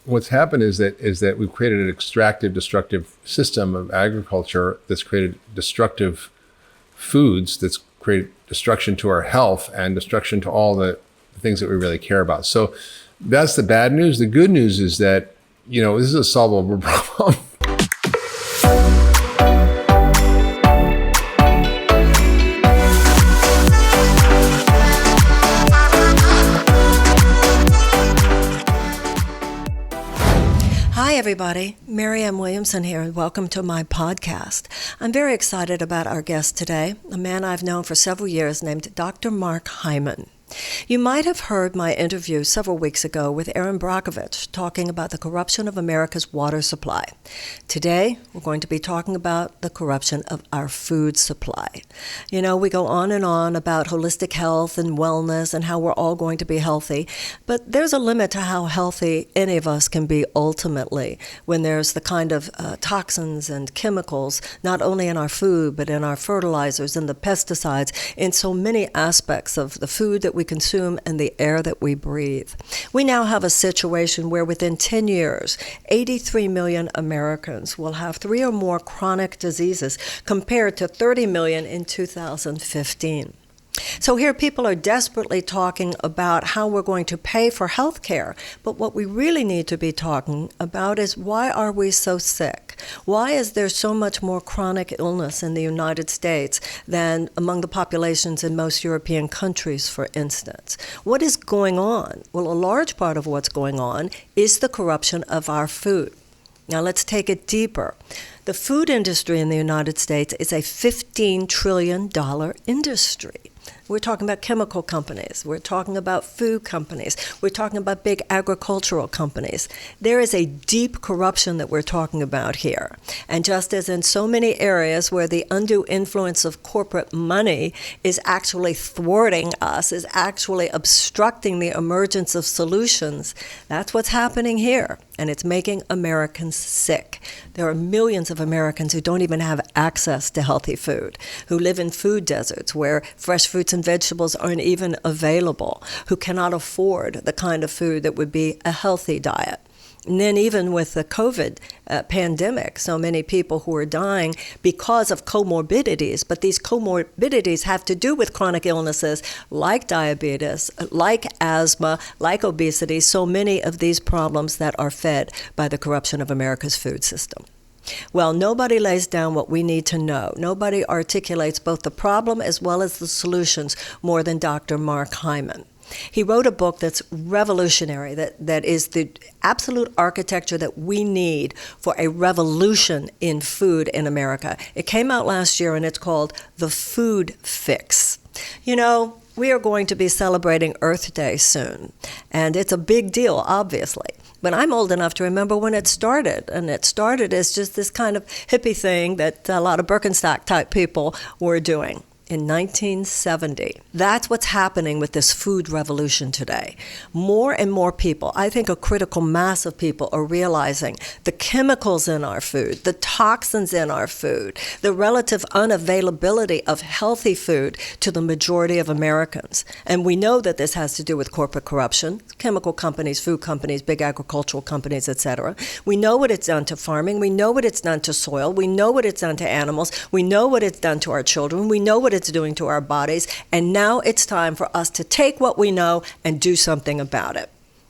what's happened is that we've created an extractive, destructive system of agriculture that's created destructive foods, that's created destruction to our health and destruction to all the things that we really care about. So that's the bad news. The good news is that, this is a solvable problem. Hi, everybody. Marianne Williamson here, and welcome to my podcast. I'm very excited about our guest today, a man I've known for several years named Dr. Mark Hyman. You might have heard my interview several weeks ago with Aaron Brockovich talking about the corruption of America's water supply. Today, we're going to be talking about the corruption of our food supply. We go on and on about holistic health and wellness and how we're all going to be healthy, but there's a limit to how healthy any of us can be ultimately when there's the kind of toxins and chemicals, not only in our food, but in our fertilizers and the pesticides, in so many aspects of the food that we consume and the air that we breathe. We now have a situation where within 10 years, 83 million Americans will have 3 or more chronic diseases compared to 30 million in 2015. So here people are desperately talking about how we're going to pay for health care, but what we really need to be talking about is why are we so sick? Why is there so much more chronic illness in the United States than among the populations in most European countries, for instance? What is going on? Well, a large part of what's going on is the corruption of our food. Now let's take it deeper. The food industry in the United States is a $15 trillion industry. We're talking about chemical companies. We're talking about food companies. We're talking about big agricultural companies. There is a deep corruption that we're talking about here. And just as in so many areas where the undue influence of corporate money is actually thwarting us, is actually obstructing the emergence of solutions, that's what's happening here. And it's making Americans sick. There are millions of Americans who don't even have access to healthy food, who live in food deserts where fresh fruits and vegetables aren't even available, who cannot afford the kind of food that would be a healthy diet. And then even with the COVID pandemic, so many people who are dying because of comorbidities, but these comorbidities have to do with chronic illnesses like diabetes, like asthma, like obesity, so many of these problems that are fed by the corruption of America's food system. Well, nobody lays down what we need to know. Nobody articulates both the problem as well as the solutions more than Dr. Mark Hyman. He wrote a book that's revolutionary, that is the absolute architecture that we need for a revolution in food in America. It came out last year, and it's called The Food Fix. We are going to be celebrating Earth Day soon, and it's a big deal, obviously. But I'm old enough to remember when it started, and it started as just this kind of hippie thing that a lot of Birkenstock-type people were doing. In 1970. That's what's happening with this food revolution today. More and more people, I think a critical mass of people, are realizing the chemicals in our food, the toxins in our food, the relative unavailability of healthy food to the majority of Americans. And we know that this has to do with corporate corruption, chemical companies, food companies, big agricultural companies, etc. We know what it's done to farming. We know what it's done to soil. We know what it's done to animals. We know what it's done to our children. We know what it's doing to our bodies, and now it's time for us to take what we know and do something about it.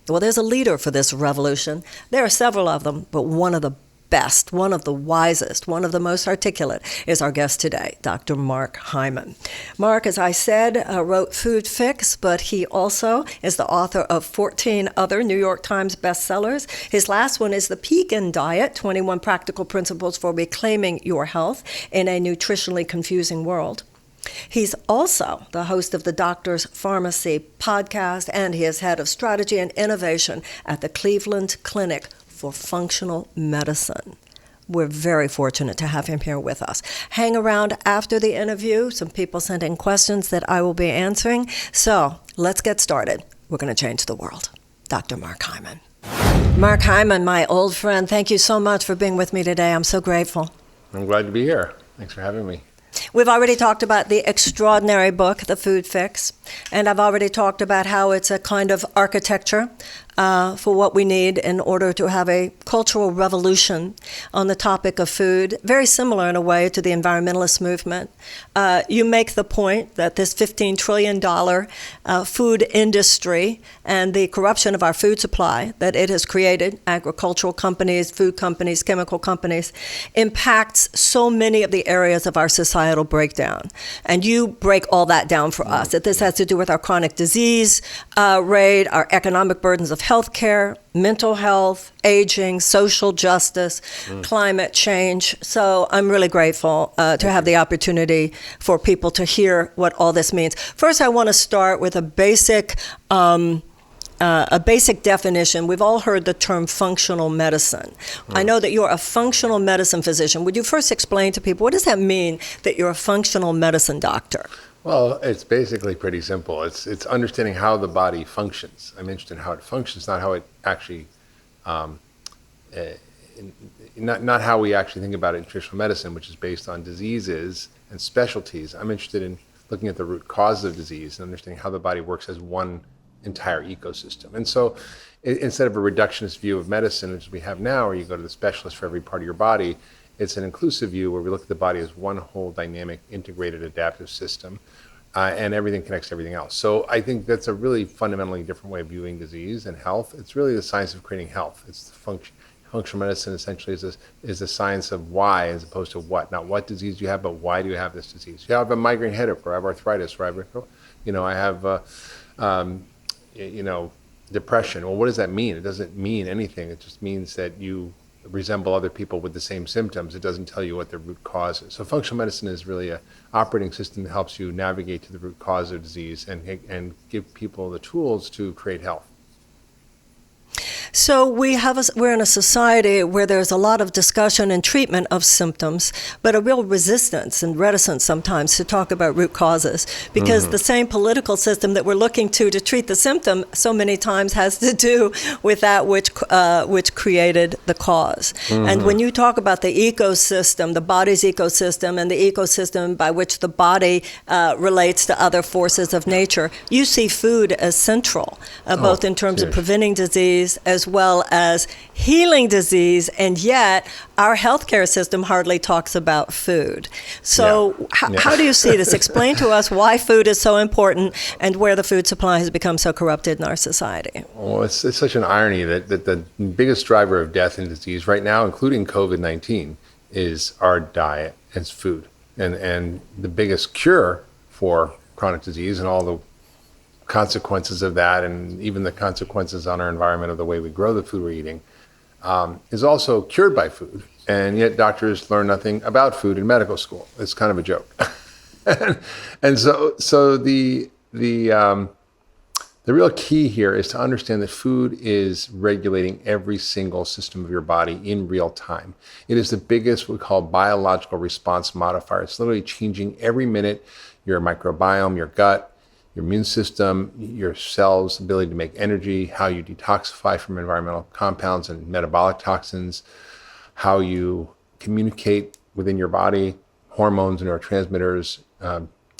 Well, there's a leader for this revolution. There are several of them, but one of the best, one of the wisest, one of the most articulate is our guest today, Dr. Mark Hyman. Mark, as I said, wrote Food Fix, but he also is the author of 14 other New York Times bestsellers. His last one is The Pegan Diet, 21 Practical Principles for Reclaiming Your Health in a Nutritionally Confusing World. He's also the host of the Doctor's Pharmacy podcast, and he is head of strategy and innovation at the Cleveland Clinic for Functional Medicine. We're very fortunate to have him here with us. Hang around after the interview. Some people sent in questions that I will be answering. So let's get started. We're going to change the world. Dr. Mark Hyman. Mark Hyman, my old friend, thank you so much for being with me today. I'm so grateful. I'm glad to be here. Thanks for having me. We've already talked about the extraordinary book, The Food Fix, and I've already talked about how it's a kind of architecture for what we need in order to have a cultural revolution on the topic of food, very similar in a way to the environmentalist movement. You make the point that this $15 trillion food industry and the corruption of our food supply that it has created, agricultural companies, food companies, chemical companies, impacts so many of the areas of our societal breakdown. And you break all that down for us, that this has to do with our chronic disease rate, our economic burdens of healthcare, mental health, aging, social justice, climate change. So I'm really grateful to have the opportunity for people to hear what all this means. First, I want to start with a basic definition. We've all heard the term functional medicine. I know that you're a functional medicine physician. Would you first explain to people, what does that mean that you're a functional medicine doctor? Well, it's basically pretty simple. It's understanding how the body functions. I'm interested in how it functions, not how it actually, not how we actually think about it in traditional medicine, which is based on diseases and specialties. I'm interested in looking at the root causes of disease and understanding how the body works as one entire ecosystem. And so instead of a reductionist view of medicine, which we have now, where you go to the specialist for every part of your body, it's an inclusive view where we look at the body as one whole dynamic, integrated, adaptive system, and everything connects to everything else. So I think that's a really fundamentally different way of viewing disease and health. It's really the science of creating health. It's the functional medicine essentially is the science of why as opposed to what. Not what disease you have, but why do you have this disease? You have a migraine headache, or I have arthritis, or I have depression. Well, what does that mean? It doesn't mean anything. It just means that you resemble other people with the same symptoms. It doesn't tell you what the root cause is. So functional medicine is really an operating system that helps you navigate to the root cause of disease and give people the tools to create health. So we're in a society where there's a lot of discussion and treatment of symptoms, but a real resistance and reticence sometimes to talk about root causes, because the same political system that we're looking to treat the symptom so many times has to do with that which created the cause. And when you talk about the ecosystem, the body's ecosystem, and the ecosystem by which the body relates to other forces of nature, you see food as central, both in terms of preventing disease as well as healing disease, and yet our healthcare system hardly talks about food. So how do you see this? Explain to us why food is so important and where the food supply has become so corrupted in our society. Well, it's such an irony that the biggest driver of death and disease right now, including COVID-19, is our diet and food. And the biggest cure for chronic disease and all the consequences of that, and even the consequences on our environment of the way we grow the food we're eating, is also cured by food. And yet doctors learn nothing about food in medical school. It's kind of a joke. and so the real key here is to understand that food is regulating every single system of your body in real time. It is the biggest, what we call, biological response modifier. It's literally changing every minute your microbiome, your gut, your immune system, your cells' ability to make energy, how you detoxify from environmental compounds and metabolic toxins, how you communicate within your body, hormones and neurotransmitters,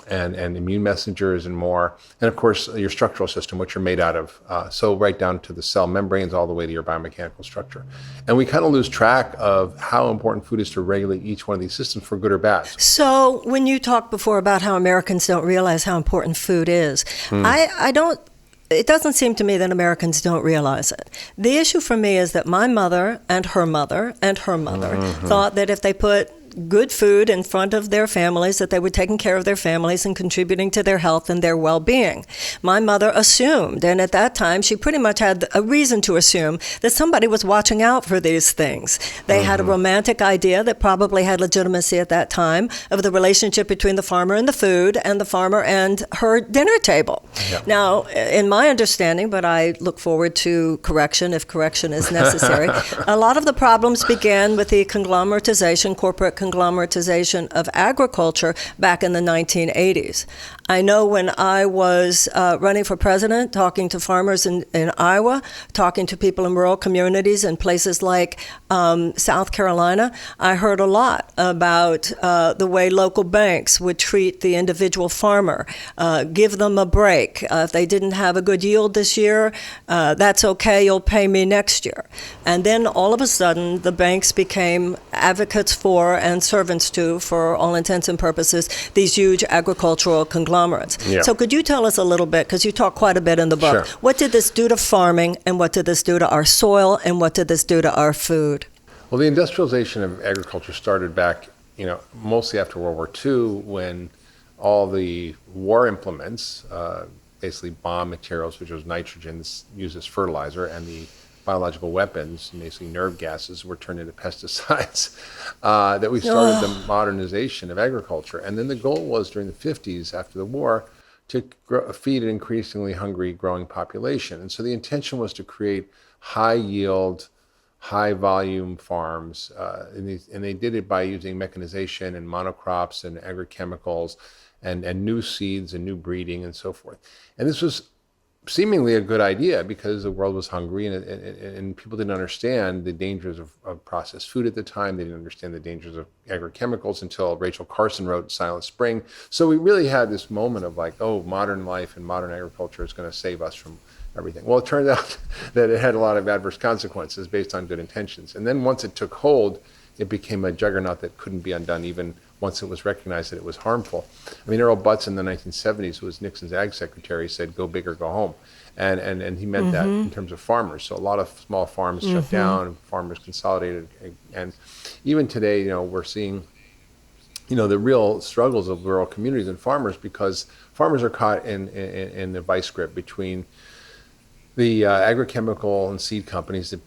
and immune messengers and more. And of course, your structural system, which you're made out of. So right down to the cell membranes all the way to your biomechanical structure. And we kind of lose track of how important food is to regulate each one of these systems for good or bad. So when you talked before about how Americans don't realize how important food is, it doesn't seem to me that Americans don't realize it. The issue for me is that my mother and her mother and her mother thought that if they put good food in front of their families, that they were taking care of their families and contributing to their health and their well-being. My mother assumed, and at that time she pretty much had a reason to assume, that somebody was watching out for these things. They had a romantic idea that probably had legitimacy at that time of the relationship between the farmer and the food, and the farmer and her dinner table. Now, in my understanding, but I look forward to correction if correction is necessary, a lot of the problems began with the corporate conglomeratization of agriculture back in the 1980s. I know when I was running for president, talking to farmers in Iowa, talking to people in rural communities in places like South Carolina, I heard a lot about the way local banks would treat the individual farmer, give them a break. If they didn't have a good yield this year, that's okay, you'll pay me next year. And then all of a sudden, the banks became advocates for and servants to, for all intents and purposes, these huge agricultural conglomerates. Yeah. So could you tell us a little bit, because you talk quite a bit in the book, Sure. What did this do to farming, and what did this do to our soil, and what did this do to our food? Well, the industrialization of agriculture started back, mostly after World War II, when all the war implements, basically bomb materials, which was nitrogen used as fertilizer, and the biological weapons, basically nerve gases, were turned into pesticides, that we started the modernization of agriculture. And then the goal was, during the 50s, after the war, to feed an increasingly hungry growing population. And so the intention was to create high yield, high volume farms, and they did it by using mechanization and monocrops and agrochemicals and new seeds and new breeding and so forth. And this was seemingly a good idea because the world was hungry, and people didn't understand the dangers of processed food at the time. They didn't understand the dangers of agrochemicals until Rachel Carson wrote Silent Spring. So we really had this moment of like, oh, modern life and modern agriculture is going to save us from everything. Well, it turned out that it had a lot of adverse consequences based on good intentions. And then once it took hold, it became a juggernaut that couldn't be undone, even once it was recognized that it was harmful. I mean, Earl Butz in the 1970s, who was Nixon's ag secretary, said, go big or go home. And he meant that in terms of farmers. So a lot of small farms shut down, farmers consolidated. And even today, we're seeing, the real struggles of rural communities and farmers, because farmers are caught in the vice grip between the agrochemical and seed companies that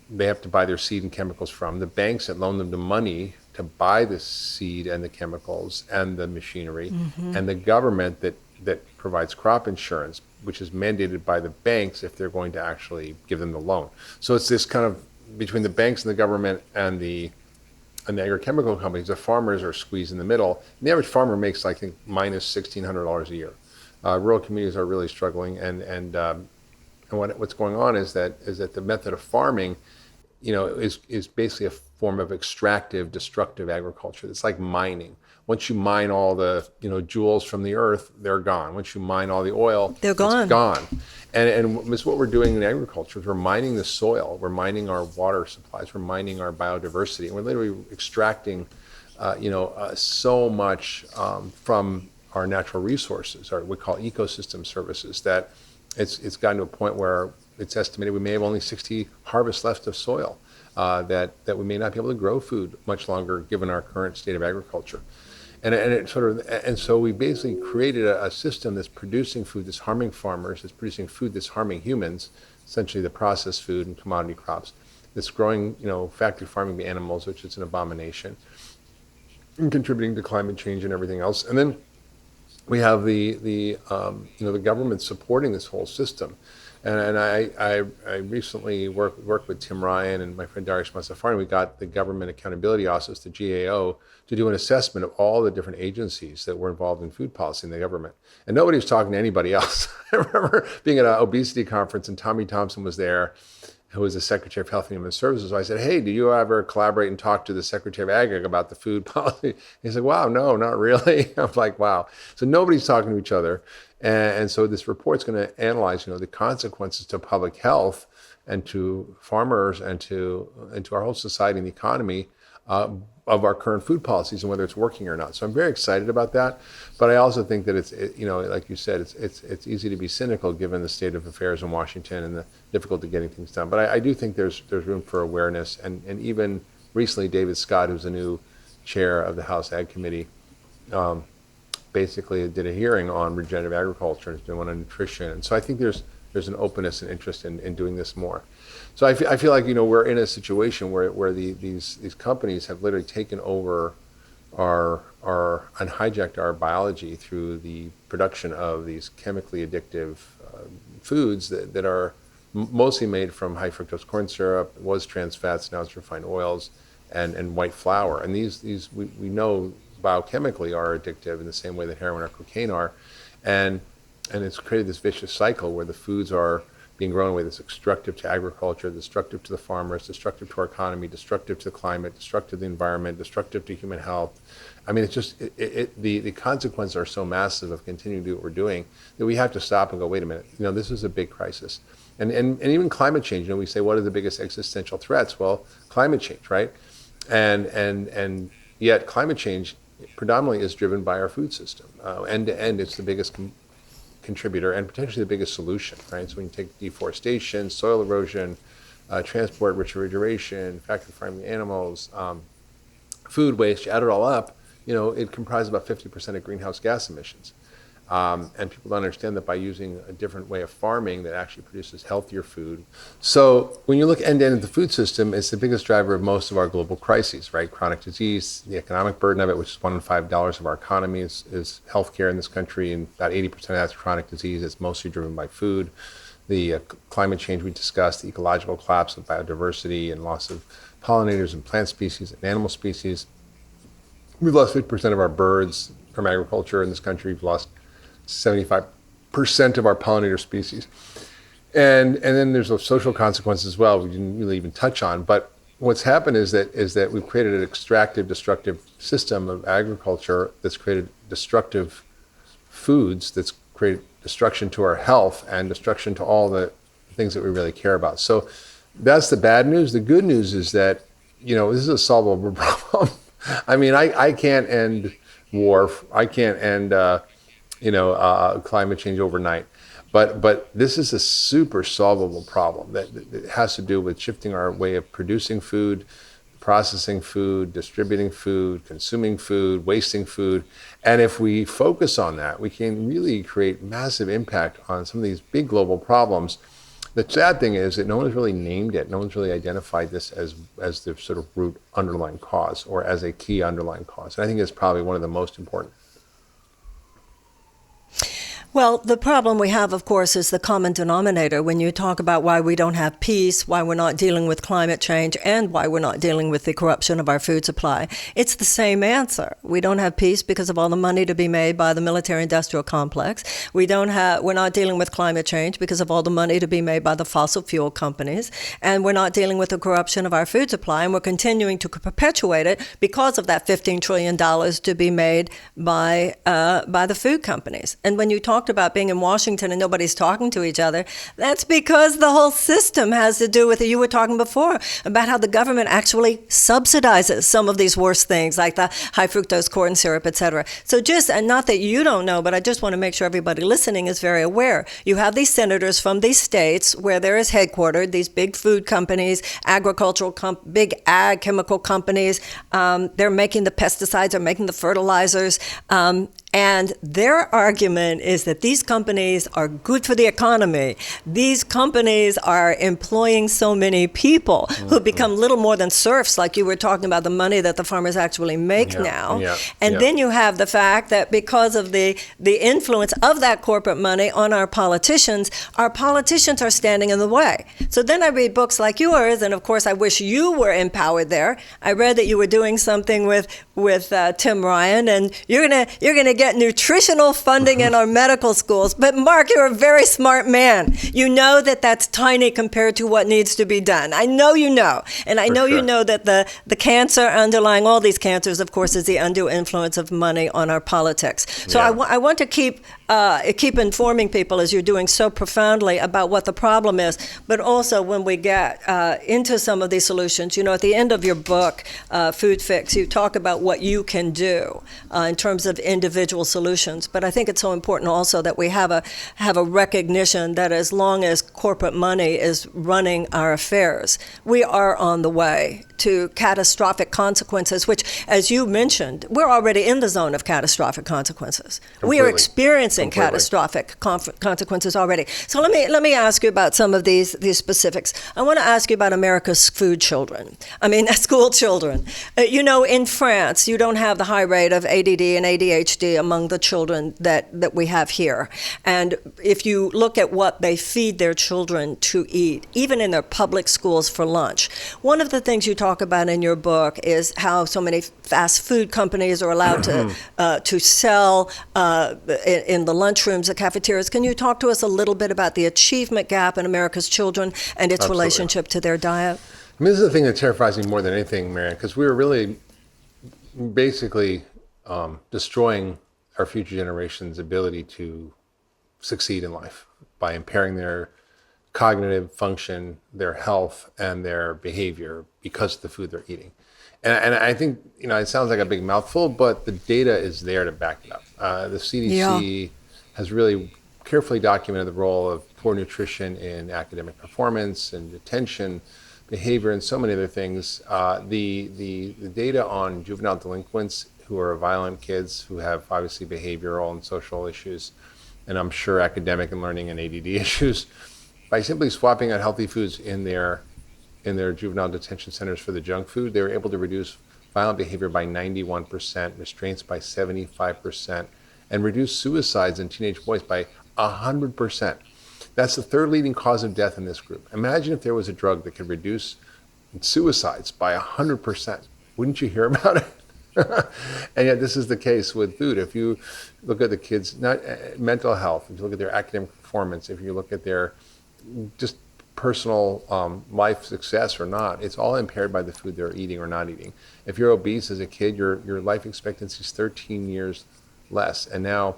they have to buy their seed and chemicals from, the banks that loan them the money to buy the seed and the chemicals and the machinery, and the government that provides crop insurance, which is mandated by the banks if they're going to actually give them the loan. So it's this kind of, between the banks and the government and the agrochemical companies, the farmers are squeezed in the middle. And the average farmer makes, I think, minus $1,600 a year. Rural communities are really struggling, and what's going on is that the method of farming, is basically a form of extractive, destructive agriculture. It's like mining. Once you mine all the, jewels from the earth, they're gone. Once you mine all the oil, they're gone. It's gone. And it's what we're doing in agriculture. We're mining the soil. We're mining our water supplies. We're mining our biodiversity. And we're literally extracting, so much from our natural resources, or what we call ecosystem services, that it's gotten to a point where it's estimated we may have only 60 harvests left of soil, that we may not be able to grow food much longer given our current state of agriculture. And so we basically created a system that's producing food that's harming farmers, that's producing food that's harming humans, essentially the processed food and commodity crops, that's growing, factory farming the animals, which is an abomination, and contributing to climate change and everything else. And then we have the government supporting this whole system. And I recently worked with Tim Ryan and my friend Darius Masafari. We got the Government Accountability Office, the GAO, to do an assessment of all the different agencies that were involved in food policy in the government. And nobody was talking to anybody else. I remember being at an obesity conference, and Tommy Thompson was there, who was the Secretary of Health and Human Services. So I said, hey, do you ever collaborate and talk to the Secretary of Ag about the food policy? He said, wow, no, not really. I'm like, wow. So nobody's talking to each other. And so this report's going to analyze, the consequences to public health and to farmers and to our whole society and the economy of our current food policies and whether it's working or not. So I'm very excited about that. But I also think that it's like you said, it's easy to be cynical given the state of affairs in Washington and the difficulty getting things done. But I do think there's room for awareness. And even recently, David Scott, who's the new chair of the House Ag Committee, basically did a hearing on regenerative agriculture and has been one on nutrition. And so I think there's an openness and interest in doing this more. So I feel like, we're in a situation where these companies have literally taken over and hijacked our biology through the production of these chemically addictive foods that are mostly made from high fructose corn syrup, was trans fats, now it's refined oils, and white flour. And these we know biochemically are addictive in the same way that heroin or cocaine are. And it's created this vicious cycle where the foods are being grown in a way that's destructive to agriculture, destructive to the farmers, destructive to our economy, destructive to the climate, destructive to the environment, destructive to human health. I mean, it's just, the consequences are so massive of continuing to do what we're doing that we have to stop and go, wait a minute, this is a big crisis. And even climate change, we say, what are the biggest existential threats? Well, climate change, right? And yet climate change predominantly is driven by our food system. End to end, it's the biggest contributor and potentially the biggest solution, right? So when you take deforestation, soil erosion, transport, refrigeration, factory farming animals, food waste, you add it all up, it comprises about 50% of greenhouse gas emissions. And people don't understand that by using a different way of farming that actually produces healthier food. So when you look end-to-end at the food system, it's the biggest driver of most of our global crises, right? Chronic disease, the economic burden of it, which is $1 in $5 of our economy is healthcare in this country, and about 80% of that's chronic disease. It's mostly driven by food. The climate change we discussed, the ecological collapse of biodiversity and loss of pollinators and plant species and animal species. We've lost 50% of our birds from agriculture in this country. We've lost 75% of our pollinator species. And then there's those social consequences as well, we didn't really even touch on. But what's happened is that we've created an extractive, destructive system of agriculture that's created destructive foods, that's created destruction to our health and destruction to all the things that we really care about. So that's the bad news. The good news is that, this is a solvable problem. I mean, I can't end war. I can't end climate change overnight. But this is a super solvable problem that has to do with shifting our way of producing food, processing food, distributing food, consuming food, wasting food. And if we focus on that, we can really create massive impact on some of these big global problems. The sad thing is that no one's really named it. No one's really identified this as the sort of root underlying cause or as a key underlying cause. And I think it's probably one of the most important. Well, the problem we have, of course, is the common denominator. When you talk about why we don't have peace, why we're not dealing with climate change, and why we're not dealing with the corruption of our food supply, it's the same answer. We don't have peace because of all the money to be made by the military-industrial complex. We're not dealing with climate change because of all the money to be made by the fossil fuel companies. And we're not dealing with the corruption of our food supply, and we're continuing to perpetuate it because of that $15 trillion to be made by the food companies. And when you talked about being in Washington and nobody's talking to each other, that's because the whole system has to do with it. You were talking before about how the government actually subsidizes some of these worst things, like the high fructose corn syrup, et cetera. So and not that you don't know, but I just want to make sure everybody listening is very aware. You have these senators from these states where there is headquartered, these big food companies, big ag chemical companies. They're making the pesticides, they're making the fertilizers. And their argument is that these companies are good for the economy. These companies are employing so many people who become little more than serfs, like you were talking about the money that the farmers actually make now. And then you have the fact that because of the influence of that corporate money on our politicians are standing in the way. So then I read books like yours, and of course I wish you were empowered there. I read that you were doing something with Tim Ryan, and you're gonna get nutritional funding in our medical schools. But Mark, you're a very smart man. You know that that's tiny compared to what needs to be done. I know you know. And I know you know that the cancer underlying all these cancers, of course, is the undue influence of money on our politics. So I want to keep informing people, as you're doing so profoundly, about what the problem is, but also when we get into some of these solutions. At the end of your book, Food Fix, you talk about what you can do in terms of individual solutions. But I think it's so important also that we have a recognition that as long as corporate money is running our affairs, we are on the way to catastrophic consequences, which, as you mentioned, we're already in the zone of catastrophic consequences. We are experiencing catastrophic consequences already. So let me ask you about some of these specifics. I want to ask you about America's school children. In France, you don't have the high rate of ADD and ADHD among the children that we have here. And if you look at what they feed their children to eat, even in their public schools for lunch, one of the things you talk talk about in your book is how so many fast food companies are allowed to sell in the lunchrooms, the cafeterias. Can you talk to us a little bit about the achievement gap in America's children and its Absolutely. relationship to their diet? I mean, this is the thing that terrifies me more than anything, Marianne, because we were really basically destroying our future generations' ability to succeed in life by impairing their cognitive function, their health, and their behavior because of the food they're eating. And I think, it sounds like a big mouthful, but the data is there to back it up. The CDC has really carefully documented the role of poor nutrition in academic performance and attention, behavior, and so many other things. The data on juvenile delinquents who are violent kids who have obviously behavioral and social issues, and I'm sure academic and learning and ADD issues, by simply swapping out healthy foods in their juvenile detention centers for the junk food, they were able to reduce violent behavior by 91%, restraints by 75%, and reduce suicides in teenage boys by 100%. That's the third leading cause of death in this group. Imagine if there was a drug that could reduce suicides by 100%. Wouldn't you hear about it? And yet this is the case with food. If you look at the kids' mental health, if you look at their academic performance, if you look at their just personal life success or not, it's all impaired by the food they're eating or not eating. If you're obese as a kid, your life expectancy is 13 years less. And now,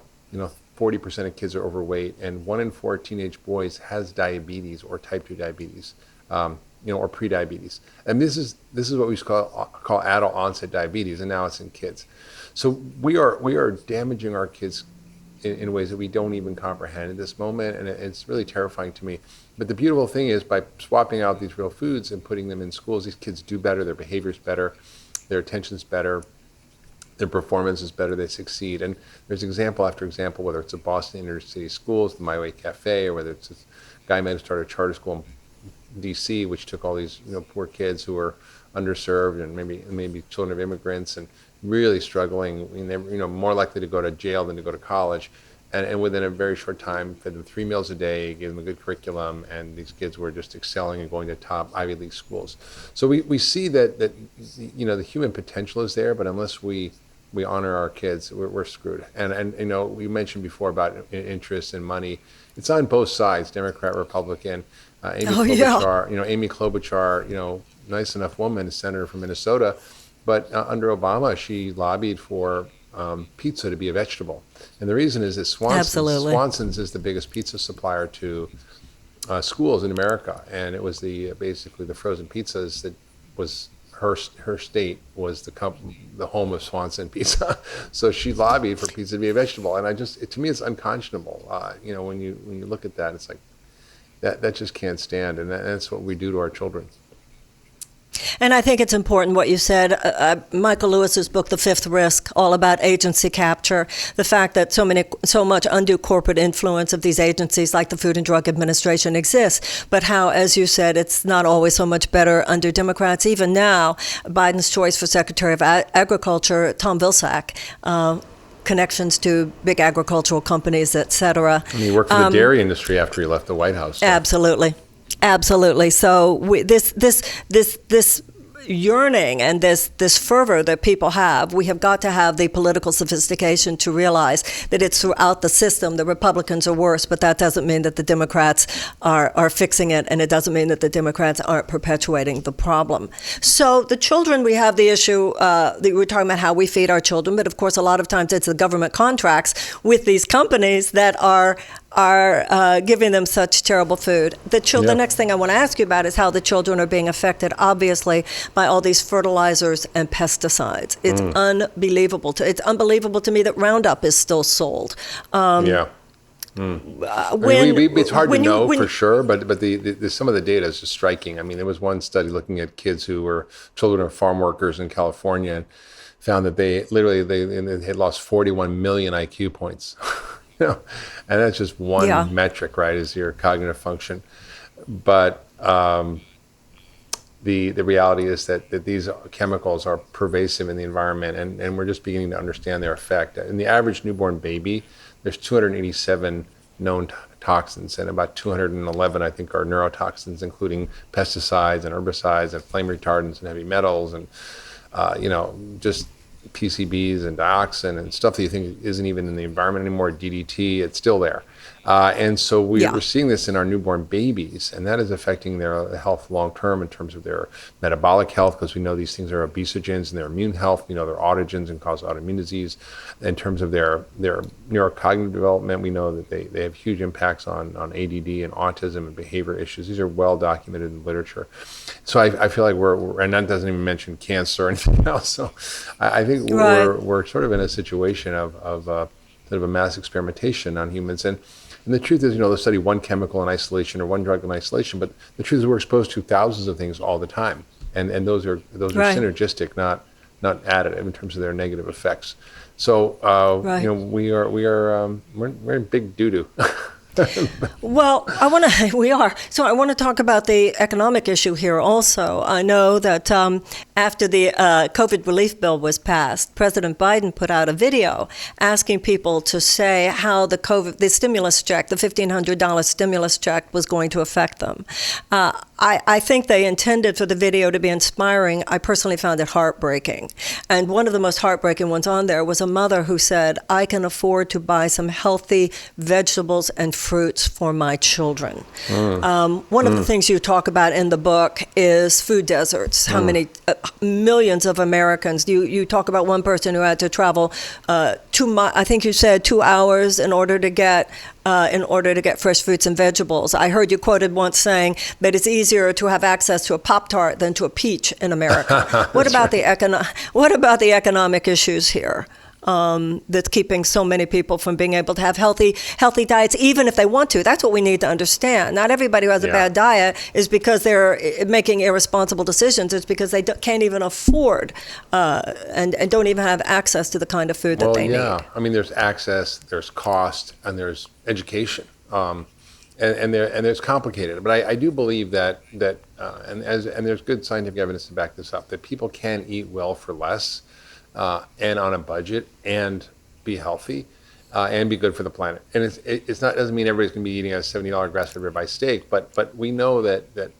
40% of kids are overweight, and 1 in 4 teenage boys has diabetes or type 2 diabetes, or prediabetes. And this is what we call adult onset diabetes, and now it's in kids. So we are damaging our kids in ways that we don't even comprehend at this moment, and it's really terrifying to me. But the beautiful thing is, by swapping out these real foods and putting them in schools, these kids do better, their behavior's better, their attention's better, their performance is better, they succeed. And there's example after example, whether it's the Boston Inner City Schools, the My Way Cafe, or whether it's this guy might have started a charter school in DC, which took all these poor kids who were underserved and maybe children of immigrants and really struggling, more likely to go to jail than to go to college. And within a very short time, fed them 3 meals a day, gave them a good curriculum, and these kids were just excelling and going to top Ivy League schools. So we see that the human potential is there, but unless we honor our kids, we're screwed. And we mentioned before about interest and money. It's on both sides, Democrat, Republican. Amy Klobuchar, nice enough woman, a senator from Minnesota, but under Obama, she lobbied for pizza to be a vegetable. And the reason is that Swanson's is the biggest pizza supplier to schools in America. And it was basically the frozen pizzas that was her state was the home of Swanson Pizza. So she lobbied for pizza to be a vegetable. And to me, it's unconscionable. When you look at that, it's like, that just can't stand. And that's what we do to our children. And I think it's important what you said. Michael Lewis's book, The Fifth Risk, all about agency capture, the fact that so much undue corporate influence of these agencies like the Food and Drug Administration exists, but how, as you said, it's not always so much better under Democrats. Even now, Biden's choice for Secretary of Agriculture, Tom Vilsack, connections to big agricultural companies, et cetera. And he worked for the dairy industry after he left the White House. So. Absolutely. So this yearning and this fervor that people have, we have got to have the political sophistication to realize that it's throughout the system. The Republicans are worse, but that doesn't mean that the Democrats are fixing it, and it doesn't mean that the Democrats aren't perpetuating the problem. So the children, we have the issue, we're talking about how we feed our children, but of course a lot of times it's the government contracts with these companies that are giving them such terrible food. The next thing I want to ask you about is how the children are being affected, obviously, by all these fertilizers and pesticides. It's unbelievable. It's unbelievable to me that Roundup is still sold. It's hard to know for sure, but some of the data is just striking. I mean, there was one study looking at kids who were children of farm workers in California and found that they had lost 41 million IQ points. And that's just one metric, right, is your cognitive function. But the reality is that these chemicals are pervasive in the environment, and we're just beginning to understand their effect. In the average newborn baby, there's 287 known toxins, and about 211, I think, are neurotoxins, including pesticides and herbicides and flame retardants and heavy metals and, just PCBs and dioxin and stuff that you think isn't even in the environment anymore, DDT, it's still there. And so we're seeing this in our newborn babies, and that is affecting their health long term in terms of their metabolic health, because we know these things are obesogens, and their immune health, we know they're autogens and cause autoimmune disease. In terms of their neurocognitive development, we know that they have huge impacts on ADD and autism and behavior issues. These are well documented in literature. So I feel like we're and that doesn't even mention cancer or anything else. So I think we're sort of in a situation of sort of a mass experimentation on humans. And the truth is, they'll study one chemical in isolation or one drug in isolation, but the truth is we're exposed to thousands of things all the time. And those are synergistic, not additive in terms of their negative effects. So, we're in big doo-doo. Well, we are. So I want to talk about the economic issue here also. I know that after the COVID relief bill was passed, President Biden put out a video asking people to say how the stimulus check, the $1,500 stimulus check, was going to affect them. I think they intended for the video to be inspiring. I personally found it heartbreaking. And one of the most heartbreaking ones on there was a mother who said, I can afford to buy some healthy vegetables and fruits for my children. One of the things you talk about in the book is food deserts. How many millions of Americans, you talk about one person who had to travel I think you said 2 hours in order to get fresh fruits and vegetables. I heard you quoted once saying that it's easier to have access to a Pop-Tart than to a peach in America. What about the economic issues here? That's keeping so many people from being able to have healthy diets, even if they want to. That's what we need to understand. Not everybody who has a bad diet is because they're making irresponsible decisions. It's because they can't even afford and don't even have access to the kind of food that they need. I mean, there's access, there's cost, and there's education, and there's complicated. But I do believe that and there's good scientific evidence to back this up, that people can eat well for less. And on a budget, and be healthy, and be good for the planet. And it doesn't mean everybody's going to be eating a $70 grass-fed ribeye steak, but we know that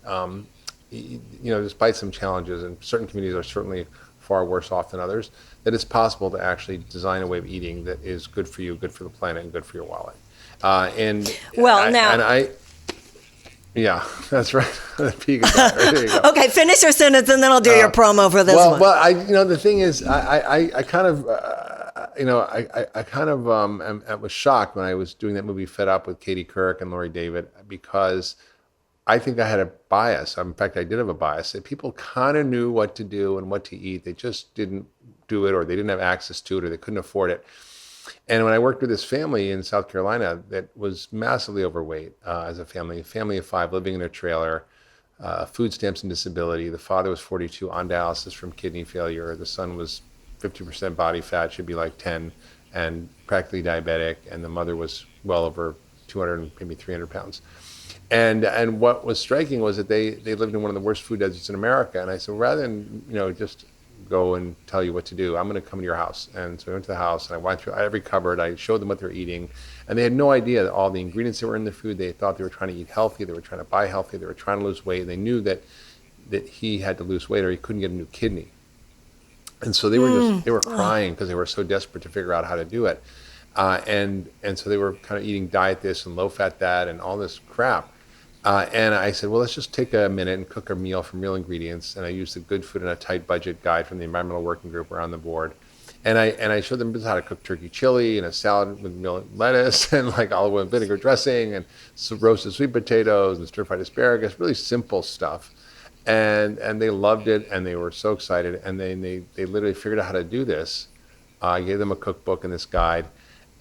despite some challenges, and certain communities are certainly far worse off than others, that it's possible to actually design a way of eating that is good for you, good for the planet, and good for your wallet. Yeah, that's right. There you go. Okay, finish your sentence and then I'll do your promo for this one. Well, the thing is, I was shocked when I was doing that movie Fed Up with Katie Couric and Laurie David, because I think I had a bias. In fact, I did have a bias that people kind of knew what to do and what to eat. They just didn't do it, or they didn't have access to it, or they couldn't afford it. And when I worked with this family in South Carolina that was massively overweight as a family of 5 living in their trailer, food stamps and disability. The father was 42 on dialysis from kidney failure. The son was 50% body fat, should be like 10, and practically diabetic. And the mother was well over 200, maybe 300 pounds. And what was striking was that they lived in one of the worst food deserts in America. And I said, rather than just go and tell you what to do, I'm going to come to your house. And so I went to the house and I went through every cupboard. I showed them what they're eating, and they had no idea that all the ingredients that were in the food. They thought they were trying to eat healthy, they were trying to buy healthy, they were trying to lose weight. They knew that he had to lose weight or he couldn't get a new kidney. And so they were crying because they were so desperate to figure out how to do it. And so they were kind of eating diet this and low fat that and all this crap. And I said, well, let's just take a minute and cook a meal from real ingredients. And I used the Good Food in a Tight Budget guide from the Environmental Working Group around the board. And I showed them how to cook turkey chili and a salad with lettuce and like olive oil and vinegar dressing and some roasted sweet potatoes and stir-fried asparagus, really simple stuff. And they loved it, and they were so excited. And they literally figured out how to do this. I gave them a cookbook and this guide,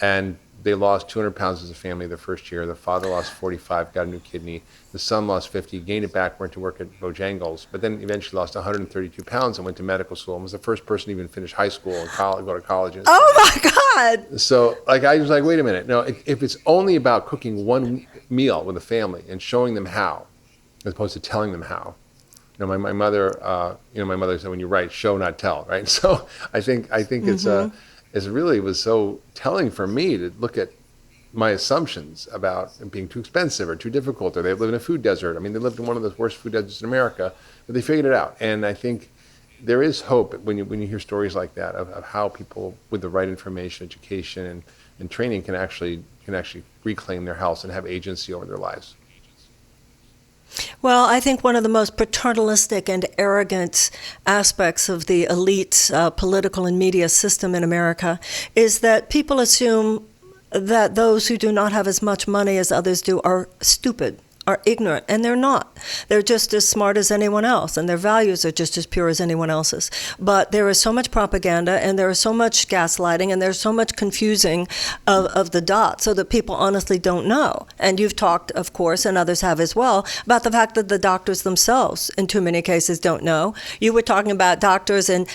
and they lost 200 pounds as a family the first year. The father lost 45, got a new kidney. The son lost 50, gained it back, went to work at Bojangles, but then eventually lost 132 pounds and went to medical school and was the first person to even finish high school and go to college. Oh my God! So I was like, wait a minute. No, if it's only about cooking one meal with a family and showing them how, as opposed to telling them how. My mother, my mother said, when you write, show, not tell, right? So I think it's it really was so telling for me to look at my assumptions about it being too expensive or too difficult, or they live in a food desert. I mean, they lived in one of the worst food deserts in America, but they figured it out. And I think there is hope when you hear stories like that of how people with the right information, education, and training can actually reclaim their health and have agency over their lives. Well, I think one of the most paternalistic and arrogant aspects of the elite political and media system in America is that people assume that those who do not have as much money as others do are stupid, are ignorant, and they're not. They're just as smart as anyone else, and their values are just as pure as anyone else's. But there is so much propaganda, and there is so much gaslighting, and there's so much confusing of the dots, so that people honestly don't know. And you've talked, of course, and others have as well, about the fact that the doctors themselves, in too many cases, don't know. You were talking about doctors and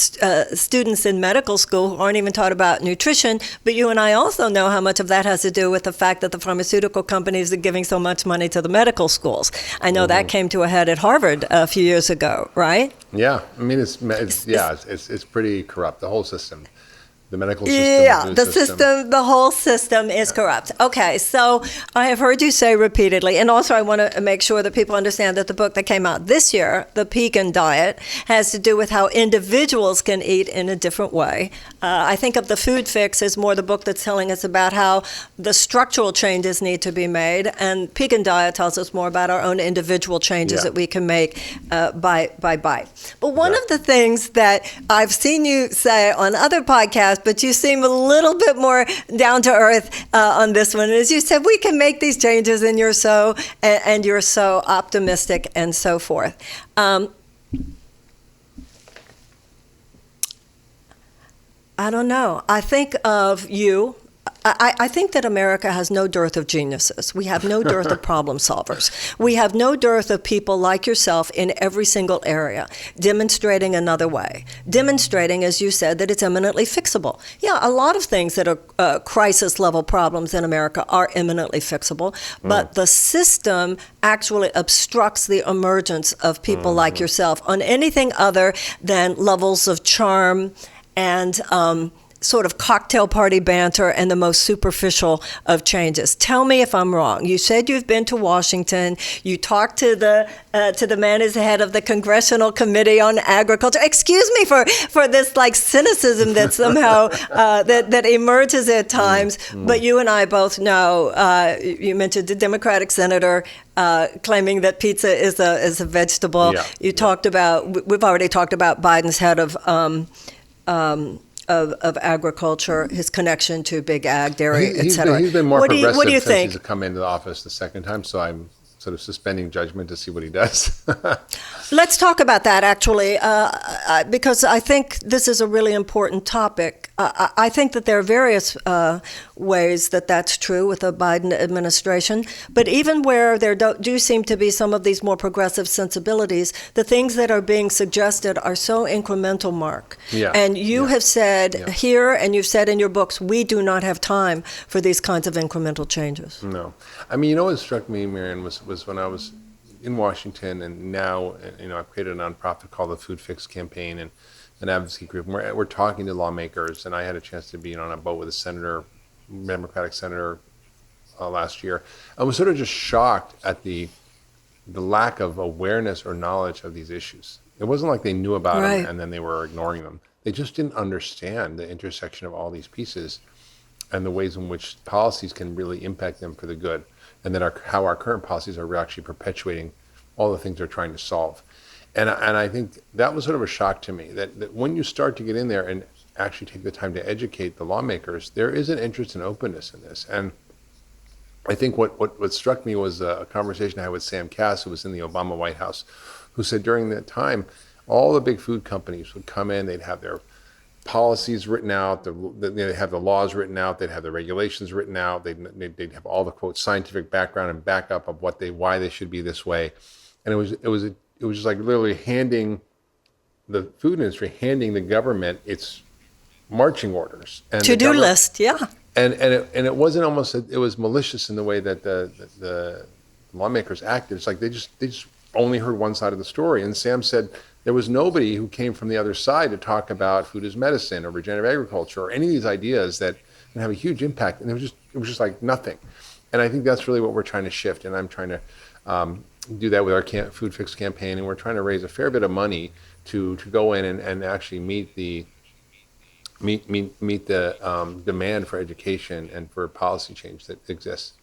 students in medical school who aren't even taught about nutrition, but you and I also know how much of that has to do with the fact that the pharmaceutical companies are giving so much money to the medical schools. I know that came to a head at Harvard a few years ago, right? Yeah, I mean, it's pretty corrupt, the whole system. The medical system. Yeah, the system, the whole system is corrupt. Okay, so I have heard you say repeatedly, and also I want to make sure that people understand that the book that came out this year, The Pegan Diet, has to do with how individuals can eat in a different way. I think of The Food Fix as more the book that's telling us about how the structural changes need to be made, and Pegan Diet tells us more about our own individual changes that we can make by bite. But one of the things that I've seen you say on other podcasts, but you seem a little bit more down to earth on this one. As you said, we can make these changes, and you're so optimistic and so forth. I don't know. I think of you. I think that America has no dearth of geniuses. We have no dearth of problem solvers. We have no dearth of people like yourself in every single area, demonstrating another way. Demonstrating, as you said, that it's eminently fixable. Yeah, a lot of things that are crisis-level problems in America are eminently fixable, but the system actually obstructs the emergence of people like yourself on anything other than levels of charm and sort of cocktail party banter and the most superficial of changes. Tell me if I'm wrong. You said you've been to Washington. You talked to the man who's the head of the Congressional Committee on Agriculture. Excuse me for this like cynicism that somehow that emerges at times. But you and I both know. You mentioned the Democratic senator claiming that pizza is a vegetable. You talked about. We've already talked about Biden's head of agriculture, his connection to big ag, dairy, et cetera. He's been more progressive what do you since think? He's come into the office the second time, so I'm sort of suspending judgment to see what he does. Let's talk about that, actually, because I think this is a really important topic. I think that there are various ways that that's true with the Biden administration, but even where there do seem to be some of these more progressive sensibilities, the things that are being suggested are so incremental, Mark. And you have said here, and you've said in your books, we do not have time for these kinds of incremental changes. No. I mean, you know what struck me, Marianne, was when I was in Washington, and now, I've created a nonprofit called the Food Fix Campaign and an advocacy group. We're talking to lawmakers, and I had a chance to be on a boat with a Democratic senator last year. I was sort of just shocked at the lack of awareness or knowledge of these issues. It wasn't like they knew about them and then they were ignoring them. They just didn't understand the intersection of all these pieces and the ways in which policies can really impact them for the good, and that how our current policies are actually perpetuating all the things they're trying to solve. And I think that was sort of a shock to me, that when you start to get in there and actually take the time to educate the lawmakers, there is an interest and openness in this. And I think what struck me was a conversation I had with Sam Cass, who was in the Obama White House, who said during that time, all the big food companies would come in, they'd have their policies written out, they'd have the laws written out, they'd have the regulations written out, they'd have all the, quote, scientific background and backup of why they should be this way. And it was just like literally handing the food industry, handing the government its marching orders. And to-do list, And it wasn't almost, it was malicious in the way that the lawmakers acted. It's like they just only heard one side of the story. And Sam said there was nobody who came from the other side to talk about food as medicine or regenerative agriculture or any of these ideas that and have a huge impact. And it was just like nothing. And I think that's really what we're trying to shift. And I'm trying to do that with our Food Fix campaign. And we're trying to raise a fair bit of money to go in and actually meet the demand for education and for policy change that exists.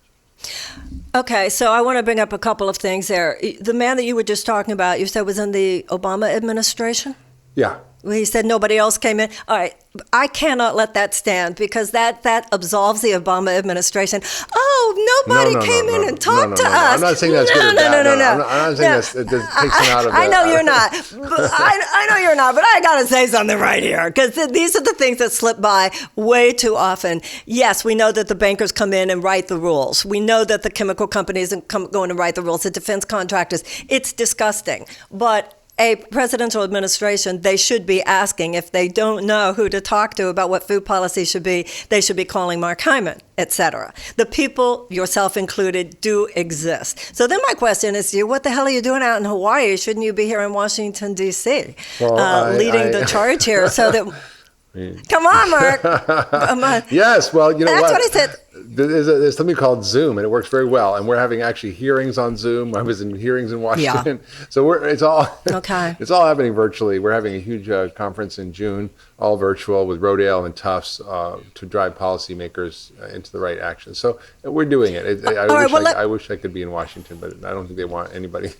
Okay, so I want to bring up a couple of things there. The man that you were just talking about, you said was in the Obama administration? Yeah. Well, he said nobody else came in. All right, I cannot let that stand because that absolves the Obama administration. Oh, nobody came in and talked to us. I'm not saying that's good or bad. I'm not saying that takes him out of it. I know you're not. I know you're not, but I got to say something right here because these are the things that slip by way too often. Yes, we know that the bankers come in and write the rules. We know that the chemical companies go in and write the rules, the defense contractors. It's disgusting. But a presidential administration, they should be asking if they don't know who to talk to about what food policy should be, they should be calling Mark Hyman, etc. The people, yourself included, do exist. So then my question is to you, what the hell are you doing out in Hawaii? Shouldn't you be here in Washington, D.C., leading the charge here so that... Come on, Mark. Come on. Yes, well, you know That's what I said. There's something called Zoom, and it works very well. And we're having actually hearings on Zoom. I was in hearings in Washington, so it's all it's all happening virtually. We're having a huge conference in June, all virtual, with Rodale and Tufts to drive policymakers into the right action. So we're doing it. I wish I could be in Washington, but I don't think they want anybody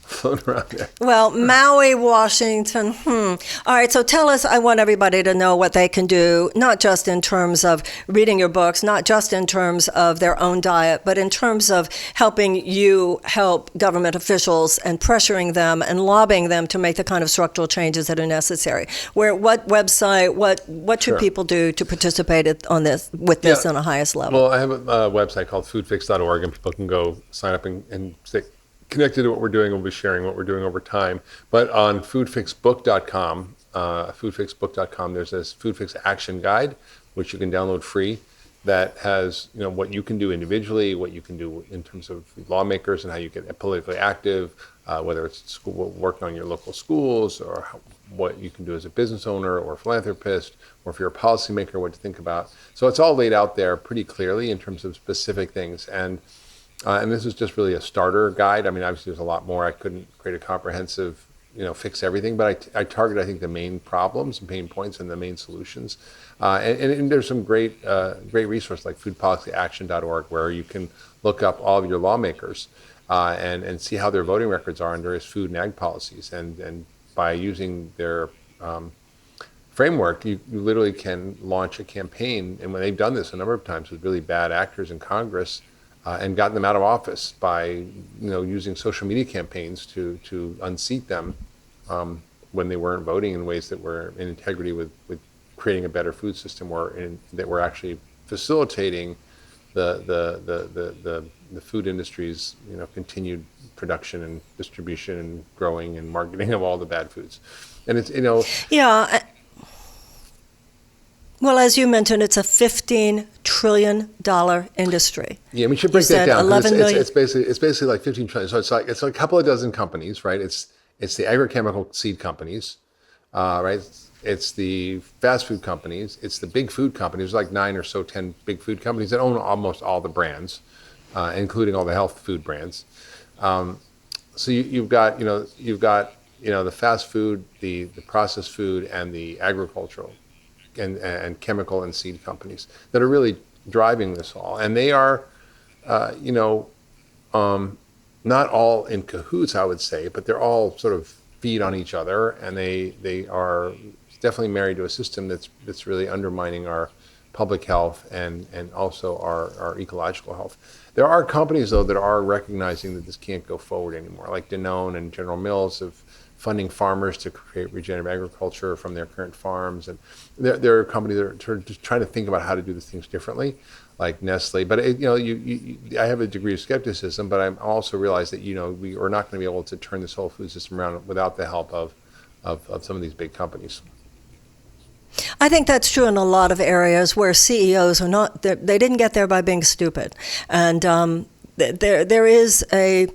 floating around there. Well, Maui, Washington. All right, so tell us, I want everybody to know what they can do, not just in terms of reading your books, not just in terms of their own diet, but in terms of helping you help government officials and pressuring them and lobbying them to make the kind of structural changes that are necessary. What website, what should people do to participate on this on the highest level? Well, I have a website called foodfix.org, and people can go sign up and stay connected to what we're doing. We'll be sharing what we're doing over time. But on foodfixbook.com, there's this Food Fix Action Guide, which you can download free, that has what you can do individually, what you can do in terms of lawmakers and how you get politically active, whether it's working on your local schools, or what you can do as a business owner or a philanthropist, or if you're a policymaker, what to think about. So it's all laid out there pretty clearly in terms of specific things. And this is just really a starter guide. I mean, obviously there's a lot more. I couldn't create a comprehensive, fix everything, but I target, I think, the main problems and pain points and the main solutions. And there's some great resources like foodpolicyaction.org, where you can look up all of your lawmakers and see how their voting records are on various food and ag policies. And by using their framework, you literally can launch a campaign. And when they've done this a number of times with really bad actors in Congress, and gotten them out of office by using social media campaigns to unseat them when they weren't voting in ways that were in integrity with creating a better food system, that were actually facilitating the food industry's continued production and distribution and growing and marketing of all the bad foods. And it's Well, as you mentioned, it's a $15 trillion industry. Yeah, we should break that down. It's basically like 15 trillion. So it's like a couple of dozen companies, right? It's the agrochemical seed companies, right? It's the fast food companies. It's the big food companies. There's like 9 or so, 10 big food companies that own almost all the brands, including all the health food brands. So you've got the fast food, the processed food, and the agricultural and chemical and seed companies that are really driving this all. And they are, not all in cahoots, I would say, but they're all sort of feed on each other, and they are definitely married to a system that's really undermining our public health and also our ecological health. There are companies, though, that are recognizing that this can't go forward anymore, like Danone and General Mills of funding farmers to create regenerative agriculture from their current farms. And there are companies that are sort of just trying to think about how to do these things differently, like Nestle. But I have a degree of skepticism, but I also realize that we are not going to be able to turn this whole food system around without the help of some of these big companies. I think that's true in a lot of areas where CEOs are not. They didn't get there by being stupid, and there is a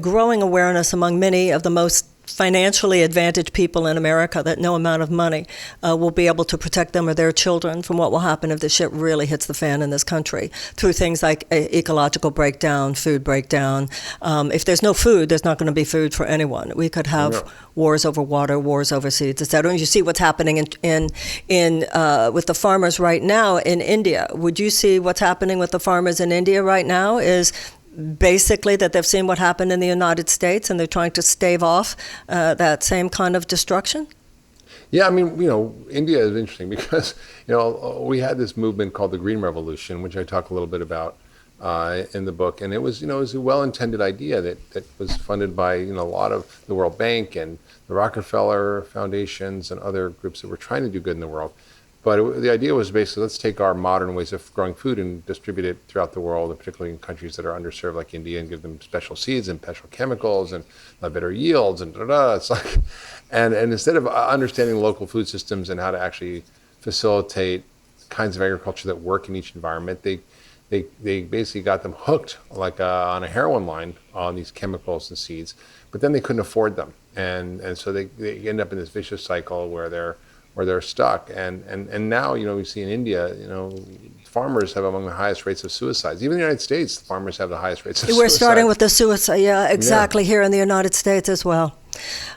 growing awareness among many of the most financially advantaged people in America that no amount of money will be able to protect them or their children from what will happen if the shit really hits the fan in this country through things like ecological breakdown, food breakdown. If there's no food, there's not going to be food for anyone. We could have wars over water, wars over seeds, etc. And you see what's happening in with the farmers right now in India. Would you see what's happening with the farmers in India right now is basically that they've seen what happened in the United States and they're trying to stave off that same kind of destruction? Yeah, I mean, India is interesting because, we had this movement called the Green Revolution, which I talk a little bit about in the book. And it was, it was a well-intended idea that was funded by, a lot of the World Bank and the Rockefeller foundations and other groups that were trying to do good in the world. But the idea was basically, let's take our modern ways of growing food and distribute it throughout the world, and particularly in countries that are underserved like India, and give them special seeds and special chemicals and better yields and It's like, and instead of understanding local food systems and how to actually facilitate kinds of agriculture that work in each environment, they basically got them hooked like on a heroin line on these chemicals and seeds, but then they couldn't afford them, and so they end up in this vicious cycle where they're stuck. And now, we see in India, farmers have among the highest rates of suicides. Even in the United States, the farmers have the highest rates of suicide. We're starting with the suicide, exactly, here in the United States as well.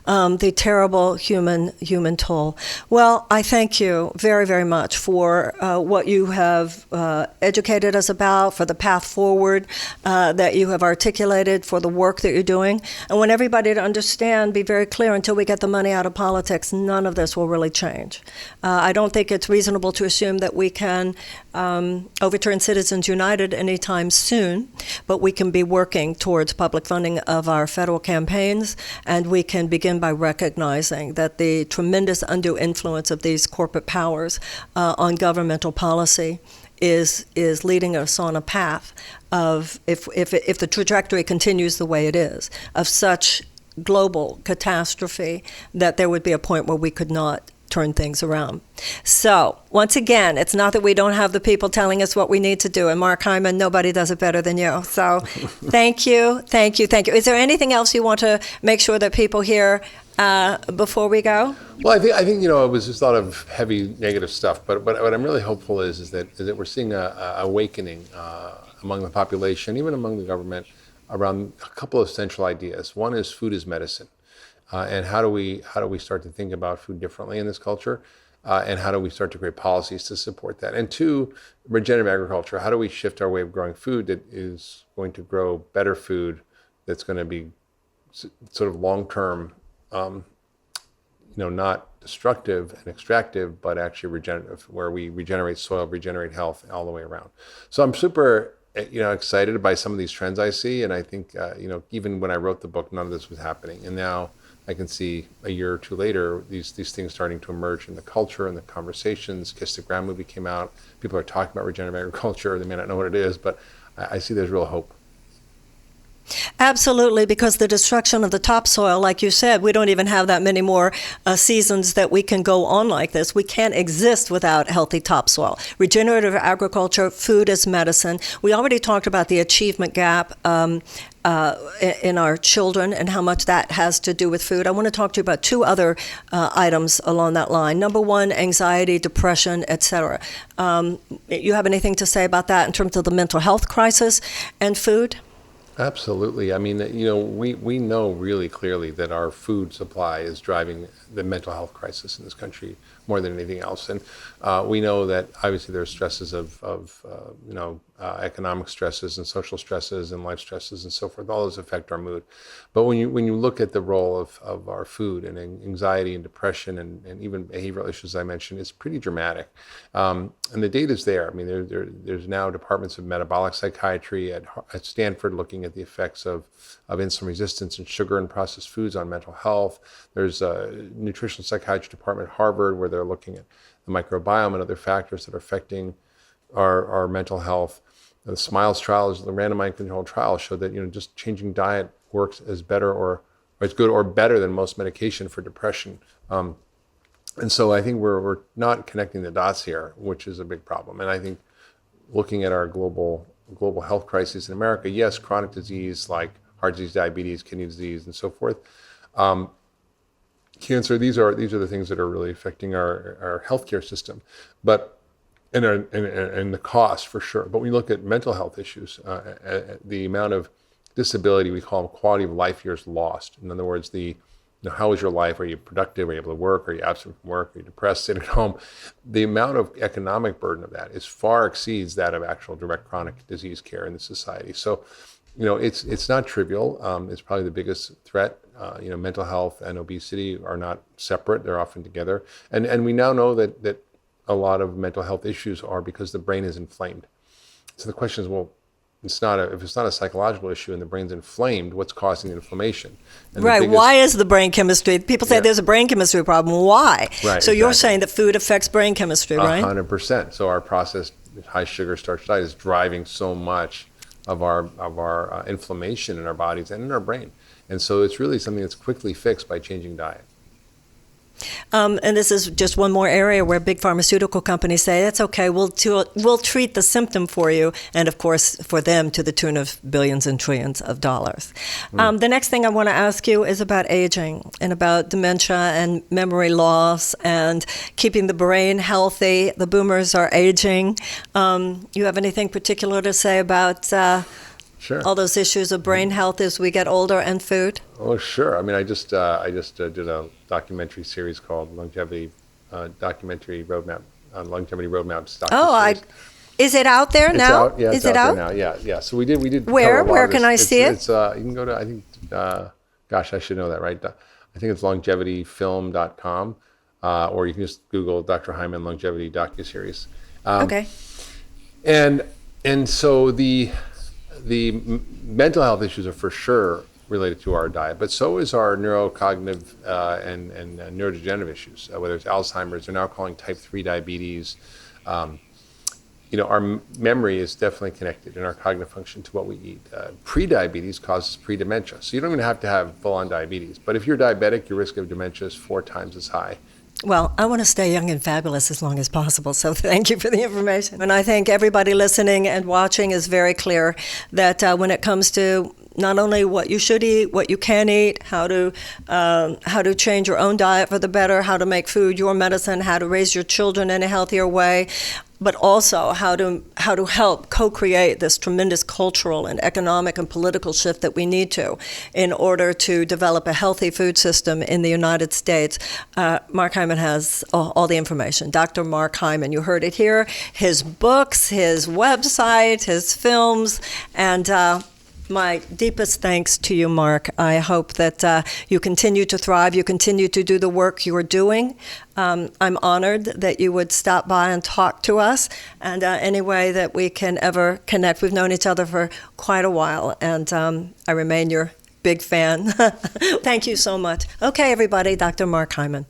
The terrible human toll. Well, I thank you very, very much for what you have educated us about, for the path forward that you have articulated, for the work that you're doing. I want everybody to understand, be very clear, until we get the money out of politics, none of this will really change. I don't think it's reasonable to assume that we can overturn Citizens United anytime soon, but we can be working towards public funding of our federal campaigns, and we can begin by recognizing that the tremendous undue influence of these corporate powers on governmental policy is leading us on a path of, if the trajectory continues the way it is, of such global catastrophe that there would be a point where we could not turn things around. So, once again, it's not that we don't have the people telling us what we need to do. And Mark Hyman, nobody does it better than you. So, thank you. Is there anything else you want to make sure that people hear before we go? Well, I think it was just a lot of heavy negative stuff. But what I'm really hopeful is that we're seeing a awakening among the population, even among the government, around a couple of central ideas. One is food is medicine. And how do we start to think about food differently in this culture? And how do we start to create policies to support that? And two, regenerative agriculture. How do we shift our way of growing food that is going to grow better food that's going to be sort of long-term, not destructive and extractive, but actually regenerative, where we regenerate soil, regenerate health all the way around. So I'm super excited by some of these trends I see. And I think, even when I wrote the book, none of this was happening. And now I can see a year or two later, these things starting to emerge in the culture and the conversations. Kiss the Ground movie came out. People are talking about regenerative agriculture. They may not know what it is, but I see there's real hope. Absolutely, because the destruction of the topsoil, like you said, we don't even have that many more seasons that we can go on like this. We can't exist without healthy topsoil. Regenerative agriculture, food is medicine. We already talked about the achievement gap in our children and how much that has to do with food. I want to talk to you about two other items along that line. Number one, anxiety, depression, etc. You have anything to say about that in terms of the mental health crisis and food? Absolutely. I mean, we know really clearly that our food supply is driving the mental health crisis in this country more than anything else. And we know that obviously there are stresses of economic stresses and social stresses and life stresses and so forth. All those affect our mood. But when you look at the role of our food and anxiety and depression and even behavioral issues I mentioned, it's pretty dramatic. And the data's there. I mean, there's now departments of metabolic psychiatry at Stanford looking at the effects of insulin resistance and sugar and processed foods on mental health. There's a nutritional psychiatry department at Harvard where they're looking at the microbiome and other factors that are affecting our mental health. The SMILES trials, the randomized controlled trials, show that just changing diet works as better or as good or better than most medication for depression. And so I think we're not connecting the dots here, which is a big problem. And I think looking at our global health crisis in America, yes, chronic disease like heart disease, diabetes, kidney disease, and so forth. cancer. These are the things that are really affecting our healthcare system, but and the cost for sure. But when you look at mental health issues, the amount of disability, we call them quality of life years lost. In other words, how was your life? Are you productive? Are you able to work? Are you absent from work? Are you depressed, sitting at home? The amount of economic burden of that far exceeds that of actual direct chronic disease care in the society. So, it's not trivial. It's probably the biggest threat. Mental health and obesity are not separate. They're often together. And we now know that a lot of mental health issues are because the brain is inflamed. So the question is, well, if it's not a psychological issue and the brain's inflamed, what's causing the inflammation? And right. Why is the brain chemistry? People say there's a brain chemistry problem. Why? Right. So you're saying that food affects brain chemistry, right? 100%. So our processed high sugar starch diet is driving so much of our inflammation in our bodies and in our brain. And so it's really something that's quickly fixed by changing diet. And this is just one more area where big pharmaceutical companies say, that's okay, we'll treat the symptom for you, and of course for them to the tune of billions and trillions of dollars. The next thing I want to ask you is about aging and about dementia and memory loss and keeping the brain healthy. The boomers are aging. You have anything particular to say about Sure. all those issues of brain health as we get older and food? Oh, sure. I mean, I just did a documentary series called Longevity Documentary Roadmap on Longevity Roadmaps. Is it out there now? It's out. Yeah, is it out there now? Yeah. So we did. Where? cover a lot Where of can this. I see it? It's you can go to, I think. Gosh, I should know that, right? I think it's longevityfilm.com, or you can just Google Dr. Hyman Longevity docuseries. Okay. And so the mental health issues are for sure related to our diet, but so is our neurocognitive and neurodegenerative issues, whether it's Alzheimer's. They're now calling type 3 diabetes. Our memory is definitely connected in our cognitive function to what we eat. Pre-diabetes causes pre-dementia. So you don't even have to have full-on diabetes. But if you're diabetic, your risk of dementia is 4 times as high. Well, I want to stay young and fabulous as long as possible, so thank you for the information. And I think everybody listening and watching is very clear that when it comes to not only what you should eat, what you can eat, how to change your own diet for the better, how to make food your medicine, how to raise your children in a healthier way, but also how to help co-create this tremendous cultural and economic and political shift that we need to in order to develop a healthy food system in the United States. Mark Hyman has all the information. Dr. Mark Hyman, you heard it here. His books, his website, his films, and my deepest thanks to you, Mark. I hope that you continue to thrive, you continue to do the work you are doing. I'm honored that you would stop by and talk to us, and any way that we can ever connect. We've known each other for quite a while, and I remain your big fan. Thank you so much. Okay, everybody, Dr. Mark Hyman.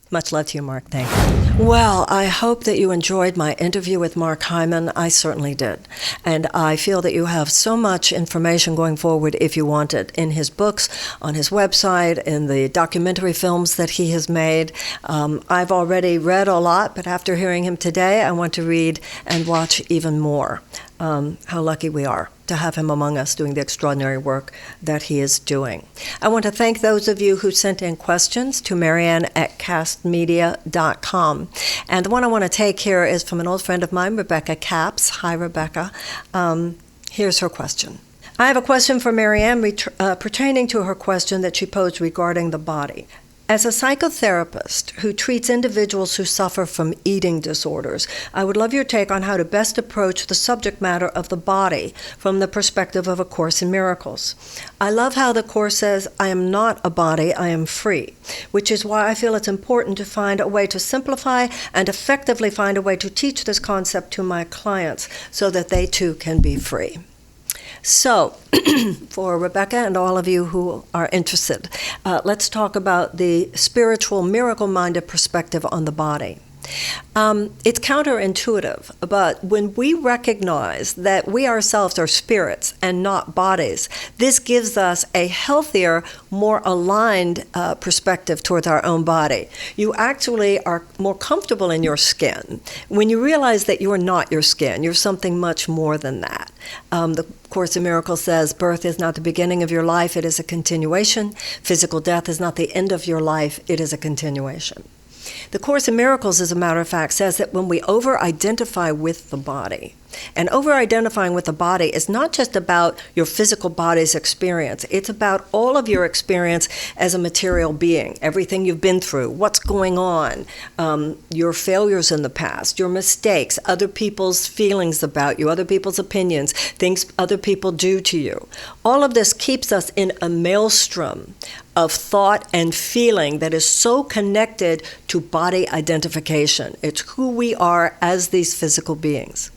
Much love to you, Mark. Thank you. Well, I hope that you enjoyed my interview with Mark Hyman. I certainly did. And I feel that you have so much information going forward if you want it in his books, on his website, in the documentary films that he has made. I've already read a lot, but after hearing him today, I want to read and watch even more. How lucky we are to have him among us doing the extraordinary work that he is doing. I want to thank those of you who sent in questions to Marianne at castmedia.com. And the one I want to take here is from an old friend of mine, Rebecca Capps. Hi, Rebecca. Here's her question. I have a question for Marianne pertaining to her question that she posed regarding the body. As a psychotherapist who treats individuals who suffer from eating disorders, I would love your take on how to best approach the subject matter of the body from the perspective of A Course in Miracles. I love how the Course says, I am not a body, I am free, which is why I feel it's important to find a way to simplify and effectively find a way to teach this concept to my clients so that they too can be free. So, for Rebecca and all of you who are interested, let's talk about the spiritual, miracle-minded perspective on the body. It's counterintuitive, but when we recognize that we ourselves are spirits and not bodies, this gives us a healthier, more aligned perspective towards our own body. You actually are more comfortable in your skin when you realize that you are not your skin. You're something much more than that. The Course in Miracles says, birth is not the beginning of your life, it is a continuation. Physical death is not the end of your life, it is a continuation. The Course in Miracles, as a matter of fact, says that when we over-identify with the body, and over-identifying with the body is not just about your physical body's experience, it's about all of your experience as a material being, everything you've been through, what's going on, your failures in the past, your mistakes, other people's feelings about you, other people's opinions, things other people do to you. All of this keeps us in a maelstrom of thought and feeling that is so connected to body identification. It's who we are as these physical beings.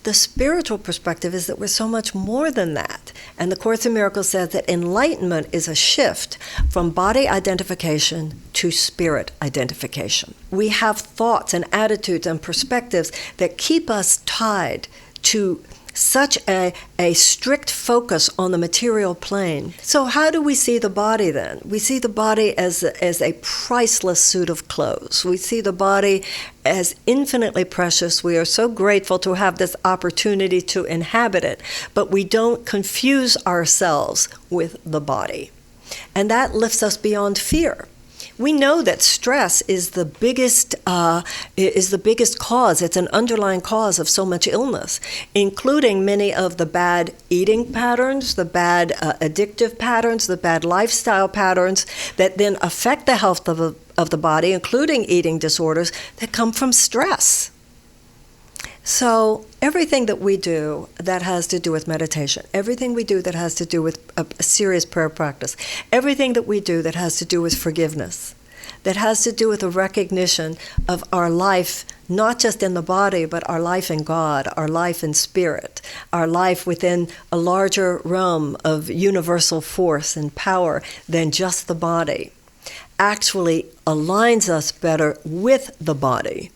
The spiritual perspective is that we're so much more than that. And the Course in Miracles says that enlightenment is a shift from body identification to spirit identification. We have thoughts and attitudes and perspectives that keep us tied to such a strict focus on the material plane. So how do we see the body then? We see the body as a priceless suit of clothes. We see the body as infinitely precious. We are so grateful to have this opportunity to inhabit it, but we don't confuse ourselves with the body. And that lifts us beyond fear. We know that stress is the biggest cause. It's an underlying cause of so much illness, including many of the bad eating patterns, the bad addictive patterns, the bad lifestyle patterns that then affect the health of the body, including eating disorders that come from stress. So everything that we do that has to do with meditation, everything we do that has to do with a serious prayer practice, everything that we do that has to do with forgiveness, that has to do with a recognition of our life, not just in the body, but our life in God, our life in spirit, our life within a larger realm of universal force and power than just the body, actually aligns us better with the body.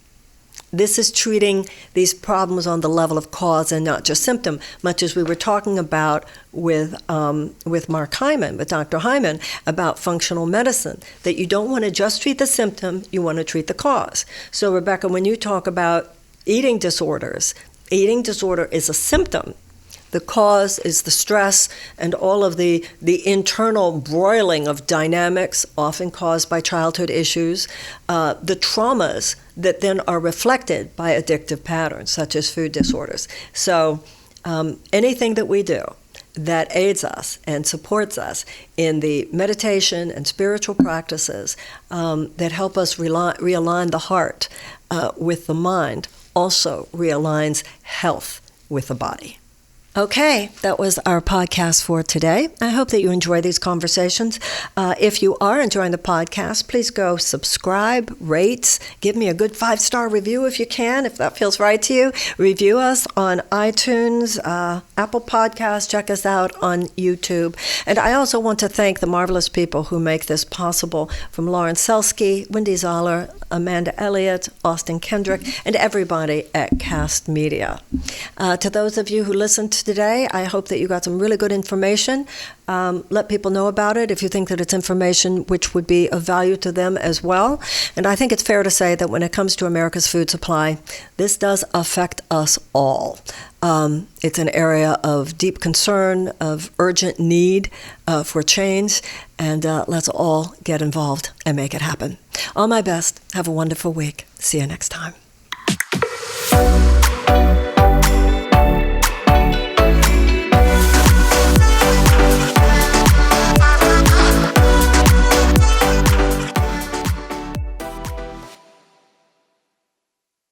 This is treating these problems on the level of cause and not just symptom, much as we were talking about with Mark Hyman, with Dr. Hyman, about functional medicine, that you don't want to just treat the symptom, you want to treat the cause. So, Rebecca, when you talk about eating disorders, eating disorder is a symptom. The cause is the stress and all of the internal broiling of dynamics, often caused by childhood issues, the traumas that then are reflected by addictive patterns, such as food disorders. So anything that we do that aids us and supports us in the meditation and spiritual practices that help us realign the heart with the mind also realigns health with the body. Okay, that was our podcast for today. I hope that you enjoy these conversations. If you are enjoying the podcast, please go subscribe, rate, give me a good 5-star review if you can, if that feels right to you. Review us on iTunes, Apple Podcasts, check us out on YouTube. And I also want to thank the marvelous people who make this possible, from Lauren Selsky, Wendy Zoller, Amanda Elliott, Austin Kendrick, and everybody at Cast Media. To those of you who listened today, I hope that you got some really good information. Let people know about it if you think that it's information which would be of value to them as well. And I think it's fair to say that when it comes to America's food supply, this does affect us all. It's an area of deep concern, of urgent need for change, and let's all get involved and make it happen. All my best. Have a wonderful week. See you next time.